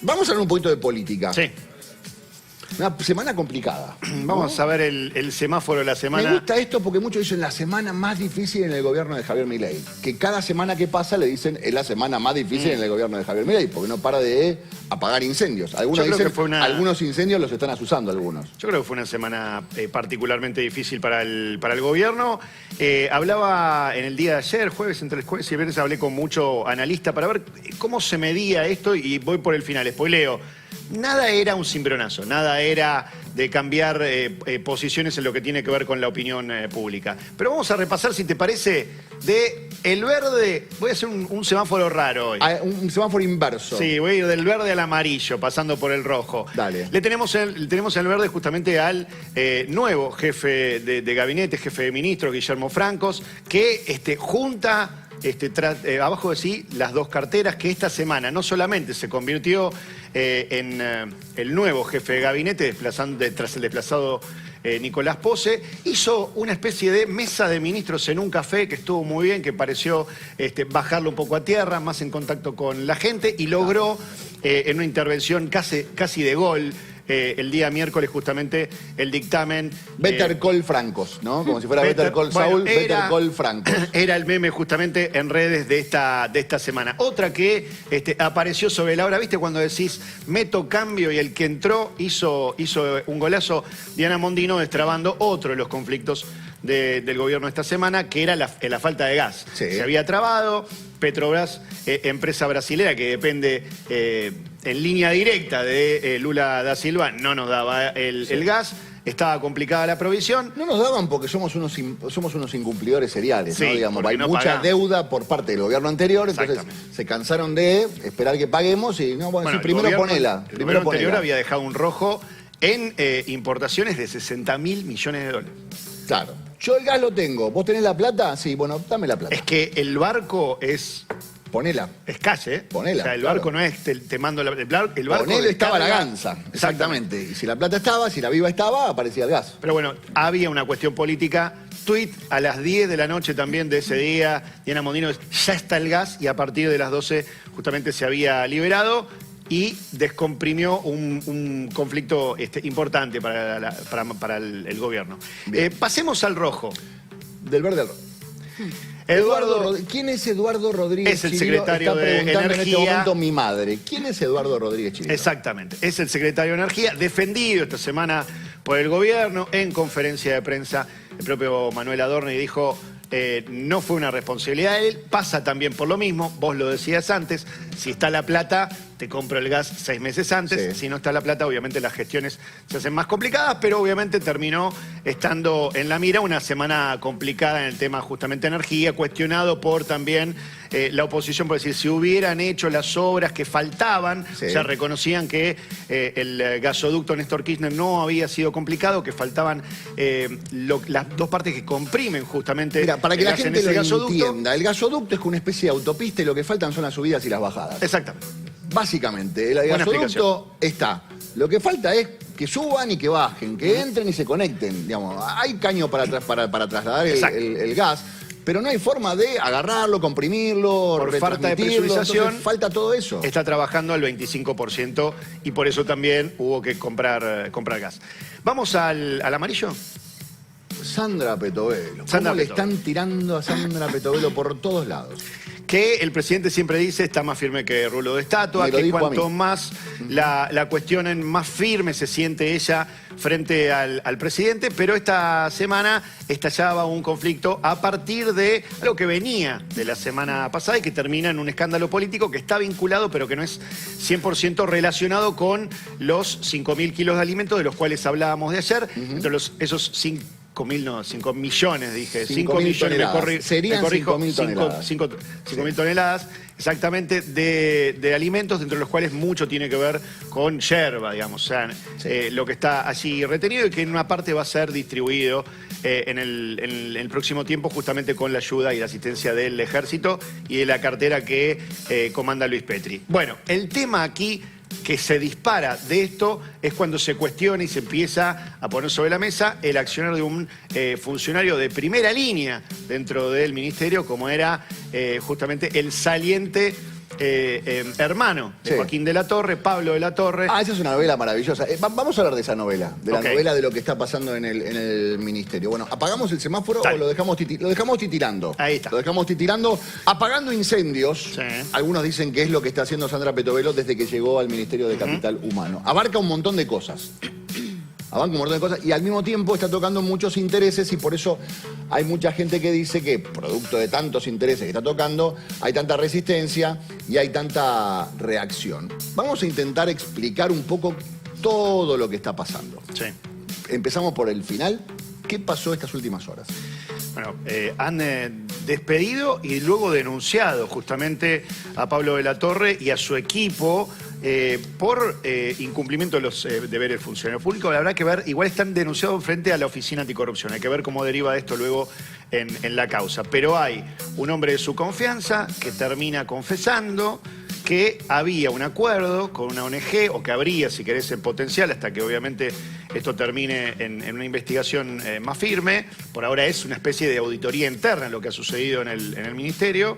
Vamos a hablar un poquito de política. Sí. Una semana complicada. Vamos a ver el semáforo de la semana. Me gusta esto porque muchos dicen la semana más difícil en el gobierno de Javier Milei. Que cada semana que pasa le dicen es la semana más difícil en el gobierno de Javier Milei, porque no para de apagar incendios. Algunos dicen que algunos incendios los están asusando algunos. Yo creo que fue una semana particularmente difícil para el gobierno. Hablaba en el día de ayer, entre el jueves y el viernes, hablé con mucho analista para ver cómo se medía esto y voy por el final. Spoileo. Nada era un cimbronazo, nada era de cambiar posiciones en lo que tiene que ver con la opinión pública. Pero vamos a repasar, si te parece, de el verde. Voy a hacer un semáforo raro hoy. Un semáforo inverso. Sí, voy a ir del verde al amarillo, pasando por el rojo. Dale. Le tenemos en el verde justamente al nuevo jefe de gabinete, jefe de ministros, Guillermo Francos, que junta abajo de sí las dos carteras, que esta semana no solamente se convirtió en el nuevo jefe de gabinete tras el desplazado Nicolás Pose, hizo una especie de mesa de ministros en un café que estuvo muy bien, que pareció bajarlo un poco a tierra, más en contacto con la gente, y logró en una intervención casi de gol, el día miércoles justamente el dictamen... Better Call Francos, ¿no? Como si fuera Better Call Saul, Better Call Francos. Era el meme justamente en redes de esta semana. Otra que apareció sobre la hora, ¿viste? Cuando decís meto cambio y el que entró hizo un golazo. Diana Mondino destrabando otro de los conflictos del gobierno esta semana, que era la falta de gas. Sí. Se había trabado, Petrobras, empresa brasilera que depende en línea directa de Lula da Silva, no nos daba el gas. Estaba complicada la provisión. No nos daban porque somos unos incumplidores seriales, Sí, ¿no? Digamos, hay no mucha pagamos. deuda por parte del gobierno anterior, entonces se cansaron de esperar que paguemos y no, bueno, sí, primero ponela. El gobierno anterior había dejado un rojo en importaciones de 60.000 millones de dólares. Claro. Yo el gas lo tengo. ¿Vos tenés la plata? Sí, bueno, dame la plata. Es que el barco es Ponela. calle, ¿eh? Ponela, O sea, el claro. barco no es te mando el barco. Ponele estaba la descarga. ganza. Exactamente. Y si la plata estaba, si la viva estaba, aparecía el gas. Pero bueno, había una cuestión política. Tuit a las 10 de la noche también de ese día, Diana Mondino, ya está el gas, y a partir de las 12 justamente se había liberado y descomprimió un conflicto importante para el gobierno. Pasemos al rojo. Del verde al rojo. ¿Quién es Eduardo Rodríguez Es el Chirino? secretario Está de preguntando en este Energía. momento mi madre. ¿Quién es Eduardo Rodríguez Chirino? Exactamente, es el secretario de Energía, defendido esta semana por el gobierno en conferencia de prensa. El propio Manuel Adorni dijo, no fue una responsabilidad de él, pasa también por lo mismo, vos lo decías antes, si está la plata, te compro el gas 6 meses antes, sí. Si no está la plata, obviamente las gestiones se hacen más complicadas, pero obviamente terminó estando en la mira una semana complicada en el tema justamente energía, cuestionado por también la oposición, por decir, si hubieran hecho las obras que faltaban, sí. O sea, reconocían que el gasoducto Néstor Kirchner no había sido complicado, que faltaban las dos partes que comprimen justamente. Mira, para que la gente lo gasoducto. entienda, el gasoducto es una especie de autopista y lo que faltan son las subidas y las bajadas. Exactamente. Básicamente, el Buena gasoducto está. Lo que falta es que suban y que bajen, que entren y se conecten. Digamos, hay caño para trasladar el gas, pero no hay forma de agarrarlo, comprimirlo, por falta de retransmitirlo, presurización. entonces falta todo eso. Está trabajando al 25% y por eso también hubo que comprar gas. Vamos al amarillo. Sandra Petovelo. Sandra ¿Cómo le Petovelo. están tirando a Sandra Petovelo por todos lados? Que el presidente siempre dice está más firme que rulo de estatua, Me lo que dijo a cuanto mí. más la cuestionen, más firme se siente ella frente al presidente, pero esta semana estallaba un conflicto a partir de algo que venía de la semana pasada y que termina en un escándalo político que está vinculado, pero que no es 100% relacionado con los 5.000 kilos de alimentos de los cuales hablábamos de ayer, entre esos 5 millones, dije. 5 millones, toneladas. Serían me corrijo, 5.000 toneladas. 5.000 toneladas, exactamente, de alimentos, entre los cuales mucho tiene que ver con yerba, digamos. O sea, lo que está allí retenido y que en una parte va a ser distribuido en el próximo tiempo, justamente con la ayuda y la asistencia del Ejército y de la cartera que comanda Luis Petri. Bueno, el tema aquí que se dispara de esto es cuando se cuestiona y se empieza a poner sobre la mesa el accionar de un funcionario de primera línea dentro del ministerio, como era justamente el saliente hermano de Joaquín de la Torre, Pablo de la Torre. Ah, esa es una novela maravillosa. Vamos a hablar de esa novela, de la novela de lo que está pasando en el ministerio. Bueno, ¿apagamos el semáforo o lo dejamos titilando? Ahí está. Lo dejamos titilando, apagando incendios. Sí. Algunos dicen que es lo que está haciendo Sandra Petovelo desde que llegó al Ministerio de Capital Humano. Abarca un montón de cosas. Y al mismo tiempo está tocando muchos intereses y por eso hay mucha gente que dice que producto de tantos intereses que está tocando hay tanta resistencia y hay tanta reacción. Vamos a intentar explicar un poco todo lo que está pasando. Sí. Empezamos por el final. ¿Qué pasó estas últimas horas? Bueno, han despedido y luego denunciado justamente a Pablo de la Torre y a su equipo por incumplimiento de los deberes funcionarios públicos. La verdad que ver, igual están denunciados frente a la Oficina Anticorrupción. Hay que ver cómo deriva esto luego en la causa. Pero hay un hombre de su confianza que termina confesando que había un acuerdo con una ONG, o que habría, si querés, en potencial, hasta que obviamente esto termine en una investigación más firme. Por ahora es una especie de auditoría interna lo que ha sucedido en el ministerio,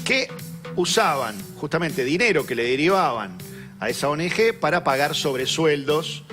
que usaban justamente dinero que le derivaban a esa ONG para pagar sobresueldos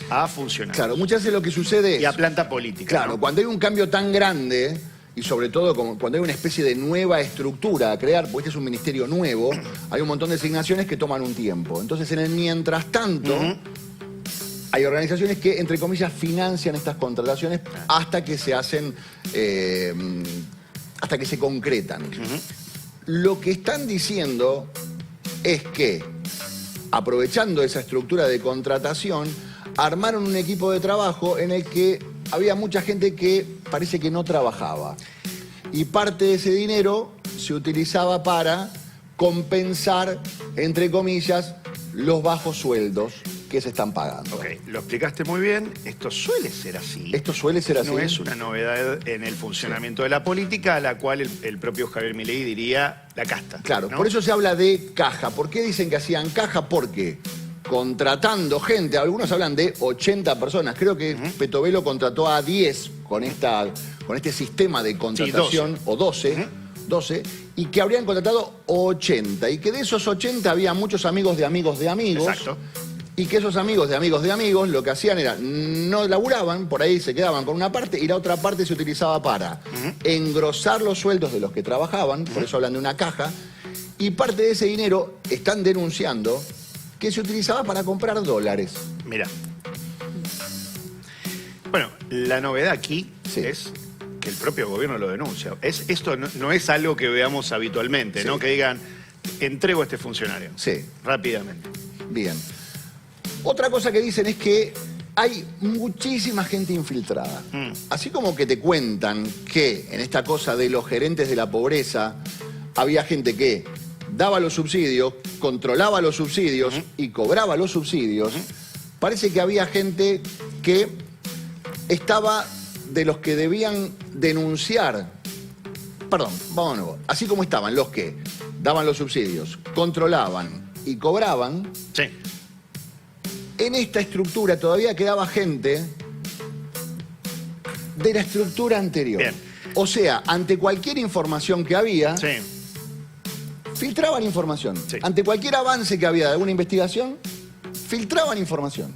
a funcionarios. Claro, muchas veces lo que sucede es... Y a planta política. Claro, ¿no? Cuando hay un cambio tan grande... Y sobre todo cuando hay una especie de nueva estructura a crear, porque este es un ministerio nuevo, hay un montón de designaciones que toman un tiempo. Entonces, en el mientras tanto, hay organizaciones que, entre comillas, financian estas contrataciones hasta que se hacen, hasta que se concretan. Lo que están diciendo es que, aprovechando esa estructura de contratación, armaron un equipo de trabajo en el que había mucha gente que parece que no trabajaba. Y parte de ese dinero se utilizaba para compensar, entre comillas, los bajos sueldos que se están pagando. Ok, lo explicaste muy bien. Esto suele ser así. Esto suele ser así. No es una novedad en el funcionamiento de la política, a la cual el propio Javier Milei diría la casta. Claro, ¿no? Por eso se habla de caja. ¿Por qué dicen que hacían caja? Porque contratando gente, algunos hablan de 80 personas. Creo que Petovelo contrató a 10 con este sistema de contratación, 12. O 12, y que habrían contratado 80. Y que de esos 80 había muchos amigos de amigos de amigos. Exacto. Y que esos amigos de amigos de amigos lo que hacían era, no laburaban, por ahí se quedaban con una parte y la otra parte se utilizaba para engrosar los sueldos de los que trabajaban, por eso hablan de una caja, y parte de ese dinero están denunciando que se utilizaba para comprar dólares. Mira. Bueno, la novedad aquí es que el propio gobierno lo denuncia. Esto no es algo que veamos habitualmente, ¿no? Que digan, entrego a este funcionario. Rápidamente. Bien. Otra cosa que dicen es que hay muchísima gente infiltrada. Así como que te cuentan que en esta cosa de los gerentes de la pobreza había gente que daba los subsidios, controlaba los subsidios y cobraba los subsidios, parece que había gente que estaba de los que debían denunciar. Perdón, vamos de nuevo. Así como estaban los que daban los subsidios, controlaban y cobraban, en esta estructura todavía quedaba gente de la estructura anterior. Bien. O sea, ante cualquier información que había... filtraban información. Ante cualquier avance que había de alguna investigación, filtraban información.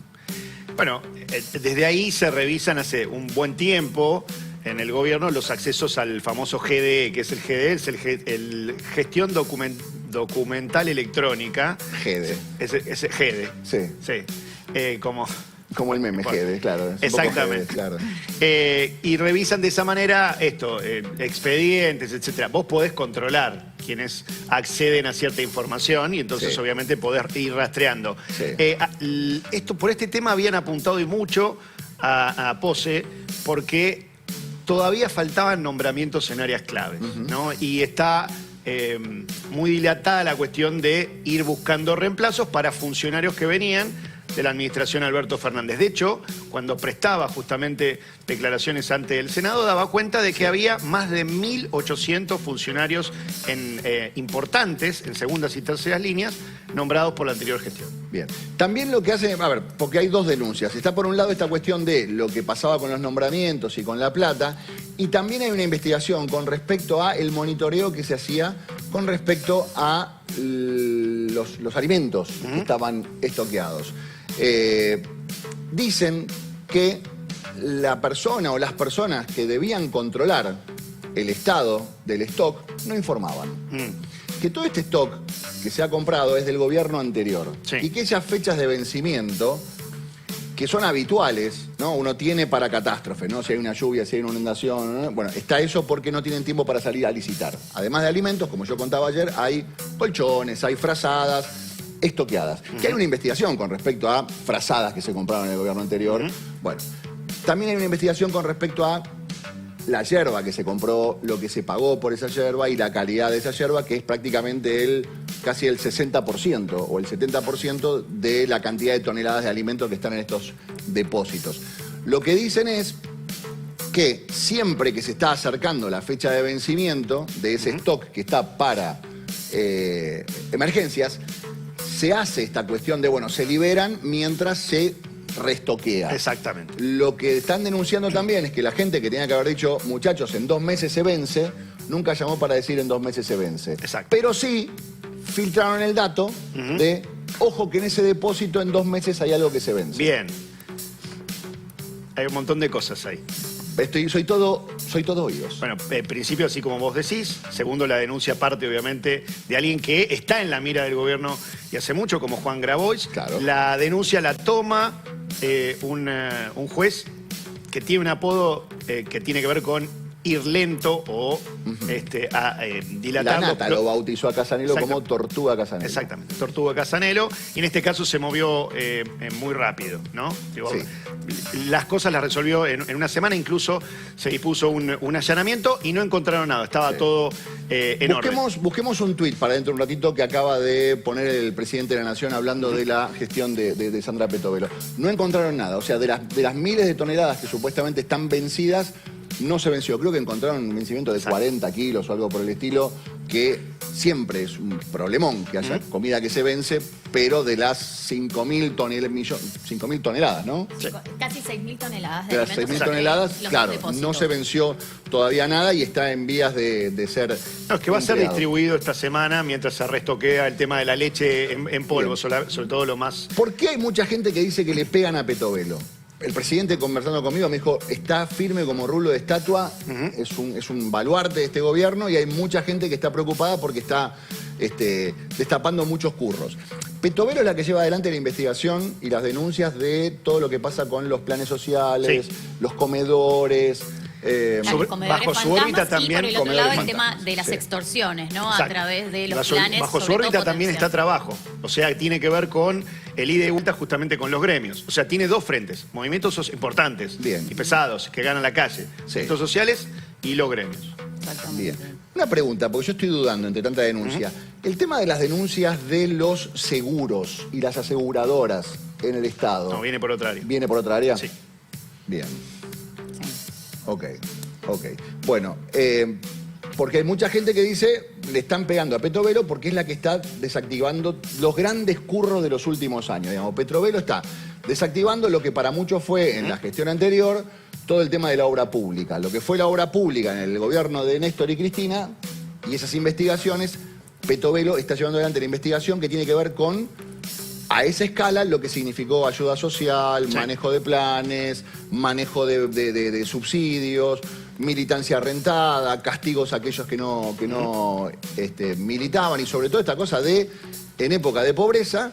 Bueno, desde ahí se revisan hace un buen tiempo en el gobierno los accesos al famoso GDE, que es el GDE, es el Gestión Documental Electrónica. GDE. Ese GDE. Como el meme, GDE, claro. Exactamente. GDE, claro. Y revisan de esa manera expedientes, etcétera. Vos podés controlar quienes acceden a cierta información y entonces obviamente podés ir rastreando. Por este tema habían apuntado y mucho a Pose porque todavía faltaban nombramientos en áreas claves, ¿no? Y está muy dilatada la cuestión de ir buscando reemplazos para funcionarios que venían de la administración Alberto Fernández. De hecho, cuando prestaba justamente declaraciones ante el Senado, daba cuenta de que había más de 1.800 funcionarios importantes, en segundas y terceras líneas, nombrados por la anterior gestión. Bien. También lo que hace, a ver, porque hay dos denuncias. Está por un lado esta cuestión de lo que pasaba con los nombramientos y con la plata, y también hay una investigación con respecto a el monitoreo que se hacía con respecto a los alimentos que estaban estoqueados. Dicen que la persona o las personas que debían controlar el estado del stock no informaban. Que todo este stock que se ha comprado es del gobierno anterior. Sí. Y que esas fechas de vencimiento, que son habituales, ¿no? Uno tiene para catástrofe, ¿no? Si hay una lluvia, si hay una inundación, ¿no? Bueno, está eso porque no tienen tiempo para salir a licitar. Además de alimentos, como yo contaba ayer, hay colchones, hay frazadas estoqueadas. Que hay una investigación con respecto a frazadas que se compraron en el gobierno anterior. Bueno, también hay una investigación con respecto a la yerba que se compró, lo que se pagó por esa yerba y la calidad de esa yerba, que es prácticamente casi el 60% o el 70% de la cantidad de toneladas de alimentos que están en estos depósitos. Lo que dicen es que siempre que se está acercando la fecha de vencimiento de ese stock que está para emergencias, se hace esta cuestión de, bueno, se liberan mientras se restoquea. Exactamente. Lo que están denunciando también es que la gente que tenía que haber dicho, muchachos, en 2 meses se vence, nunca llamó para decir en 2 meses se vence. Exacto. Pero sí filtraron el dato de, ojo que en ese depósito en 2 meses hay algo que se vence. Bien. Hay un montón de cosas ahí. Soy todo oídos. Bueno, en principio, así como vos decís. Segundo, la denuncia parte, obviamente, de alguien que está en la mira del gobierno y hace mucho, como Juan Grabois. Claro. La denuncia la toma un juez que tiene un apodo que tiene que ver con ir lento o dilatando. La Nata lo bautizó a Casanelo como Tortuga Casanelo. Exactamente, Tortuga Casanelo. Y en este caso se movió muy rápido, ¿no? Digo, sí. Las cosas las resolvió en una semana, incluso se dispuso un allanamiento y no encontraron nada, estaba todo en orden. Busquemos un tuit para dentro de un ratito que acaba de poner el presidente de la Nación hablando de la gestión de Sandra Petovelo. No encontraron nada, o sea, de las miles de toneladas que supuestamente están vencidas, no se venció. Creo que encontraron un vencimiento de 40 kilos o algo por el estilo, que siempre es un problemón que haya comida que se vence, pero de las 5.000 toneladas, ¿no? Sí. Casi 6.000 toneladas de las alimentos. 6.000 toneladas, claro, depósitos. no se venció todavía nada y está en vías de ser No, es que va a ser empleado. distribuido esta semana mientras se restoquea el tema de la leche en polvo, sobre todo lo más... ¿Por qué hay mucha gente que dice que le pegan a Petovelo? El presidente, conversando conmigo, me dijo, está firme como rulo de estatua, es un baluarte de este gobierno y hay mucha gente que está preocupada porque está destapando muchos curros. Petovelo es la que lleva adelante la investigación y las denuncias de todo lo que pasa con los planes sociales, los comedores... bajo su órbita también, y por el otro lado el fantasmas. tema de las extorsiones, ¿no? Exacto. A través de los planes. Bajo su sobre todo órbita también está potenciar. trabajo. O sea, tiene que ver con el ida y vuelta justamente con los gremios. O sea, tiene 2 frentes, movimientos importantes y pesados que ganan la calle. Sectores sociales y los gremios. Bien. Una pregunta, porque yo estoy dudando entre tanta denuncia. El tema de las denuncias de los seguros y las aseguradoras en el Estado. No, viene por otra área. ¿Viene por otra área? Sí. Bien. Ok. Bueno, porque hay mucha gente que dice le están pegando a Petovelo porque es la que está desactivando los grandes curros de los últimos años. Digamos, Petovelo está desactivando lo que para muchos fue en la gestión anterior todo el tema de la obra pública. Lo que fue la obra pública en el gobierno de Néstor y Cristina y esas investigaciones, Petovelo está llevando adelante la investigación que tiene que ver con, a esa escala, lo que significó ayuda social, manejo de planes, manejo de subsidios, militancia rentada, castigos a aquellos que no militaban y sobre todo esta cosa de, en época de pobreza,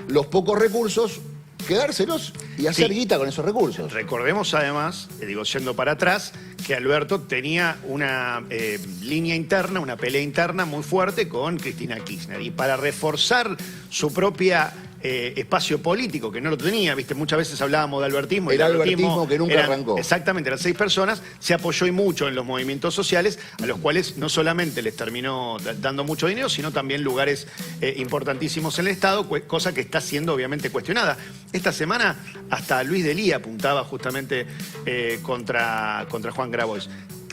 los pocos recursos, quedárselos y hacer guita con esos recursos. Recordemos además, yendo para atrás, que Alberto tenía una línea interna, una pelea interna muy fuerte con Cristina Kirchner. Y para reforzar su propia espacio político, que no lo tenía, ¿viste? Muchas veces hablábamos de albertismo. El albertismo que nunca arrancó. Exactamente, eran 6 personas, se apoyó y mucho en los movimientos sociales, a los cuales no solamente les terminó dando mucho dinero, sino también lugares importantísimos en el Estado, cosa que está siendo obviamente cuestionada. Esta semana hasta Luis Delía apuntaba justamente contra Juan Grabois.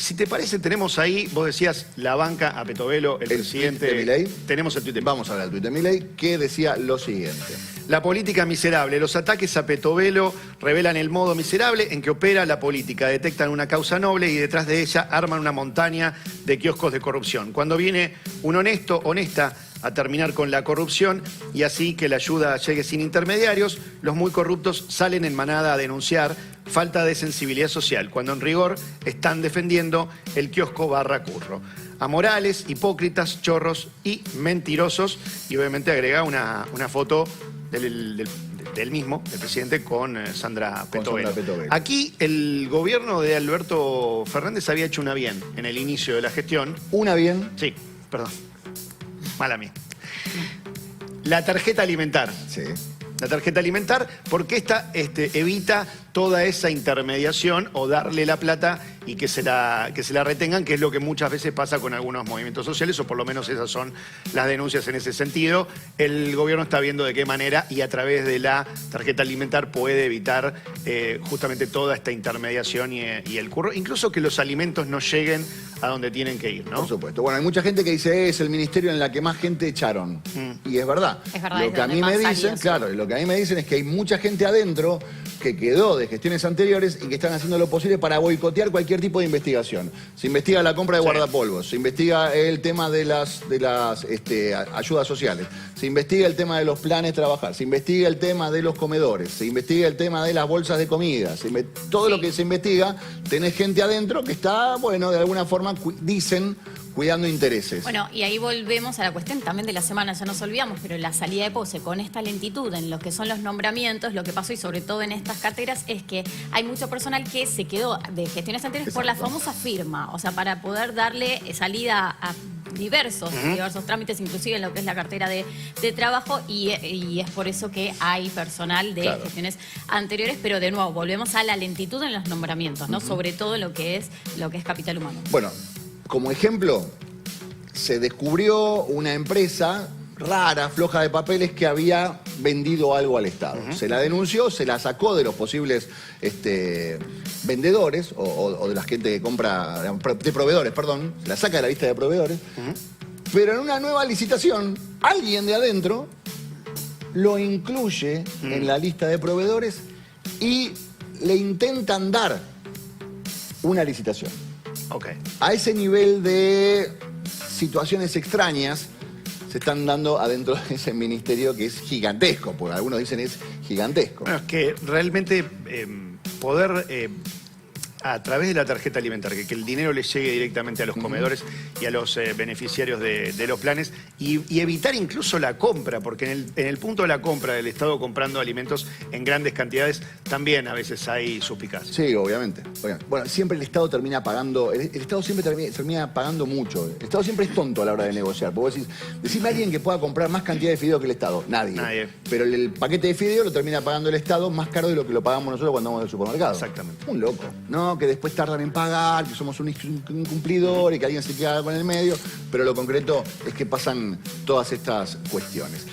si te parece, tenemos ahí, vos decías, la banca a Petovelo, el presidente. Tuit de Milei. Tenemos el tuit de Milei. Vamos a ver el tuit de Milei, que decía lo siguiente. La política miserable. Los ataques a Petovelo revelan el modo miserable en que opera la política. Detectan una causa noble y detrás de ella arman una montaña de kioscos de corrupción. Cuando viene un honesto, honesta, a terminar con la corrupción y así que la ayuda llegue sin intermediarios, los muy corruptos salen en manada a denunciar falta de sensibilidad social, cuando en rigor están defendiendo el kiosco barra curro. Amorales, hipócritas, chorros y mentirosos. Y obviamente agrega una foto del mismo, del presidente, con Sandra Petovelo. Aquí el gobierno de Alberto Fernández había hecho una bien en el inicio de la gestión. ¿Una bien? Sí, perdón. Mala mía. La tarjeta alimentar. Sí. La tarjeta alimentar, porque esta evita toda esa intermediación o darle la plata y que se la retengan, que es lo que muchas veces pasa con algunos movimientos sociales, o por lo menos esas son las denuncias en ese sentido. El gobierno está viendo de qué manera y a través de la tarjeta alimentar puede evitar justamente toda esta intermediación y el curro, incluso que los alimentos no lleguen a donde tienen que ir, ¿no? Por supuesto. Bueno, hay mucha gente que dice, es el ministerio en la que más gente echaron. Y es verdad. Es verdad, lo que a mí me dicen, claro, lo que a mí me dicen es que hay mucha gente adentro que quedó de gestiones anteriores y que están haciendo lo posible para boicotear cualquier tipo de investigación. Se investiga la compra de guardapolvos, se investiga el tema de las ayudas sociales, se investiga el tema de los planes trabajar, se investiga el tema de los comedores, se investiga el tema de las bolsas de comida, todo lo que se investiga, tenés gente adentro que está, bueno, de alguna forma, dicen, cuidando intereses. Bueno, y ahí volvemos a la cuestión también de la semana, ya nos olvidamos, pero la salida de Pose con esta lentitud en lo que son los nombramientos, lo que pasó y sobre todo en estas carteras es que hay mucho personal que se quedó de gestiones anteriores por la famosa firma, o sea, para poder darle salida a diversos trámites, inclusive en lo que es la cartera de trabajo, y es por eso que hay personal de gestiones anteriores, pero de nuevo, volvemos a la lentitud en los nombramientos, ¿no? Sobre todo lo que es capital humano. Bueno, como ejemplo, se descubrió una empresa rara, floja de papeles, que había vendido algo al Estado. Se la denunció, se la sacó de los posibles vendedores o de la gente que compra, de proveedores, perdón, se la saca de la lista de proveedores, pero en una nueva licitación, alguien de adentro lo incluye en la lista de proveedores y le intentan dar una licitación. Okay. A ese nivel de situaciones extrañas se están dando adentro de ese ministerio que es gigantesco, porque algunos dicen es gigantesco. Bueno, es que realmente poder, a través de la tarjeta alimentaria, que el dinero les llegue directamente a los comedores y a los beneficiarios de los planes, y evitar incluso la compra, porque en el punto de la compra del Estado comprando alimentos en grandes cantidades, también a veces hay suspicacias. Sí, obviamente. Bueno, siempre el Estado termina pagando, el Estado siempre termina pagando mucho. El Estado siempre es tonto a la hora de negociar, porque vos decís, decime a alguien que pueda comprar más cantidad de fideo que el Estado. Nadie. Pero el paquete de fideo lo termina pagando el Estado más caro de lo que lo pagamos nosotros cuando vamos al supermercado. Exactamente. Un loco, ¿no? Que después tardan en pagar, que somos un incumplidor y que alguien se queda con el medio, pero lo concreto es que pasan todas estas cuestiones.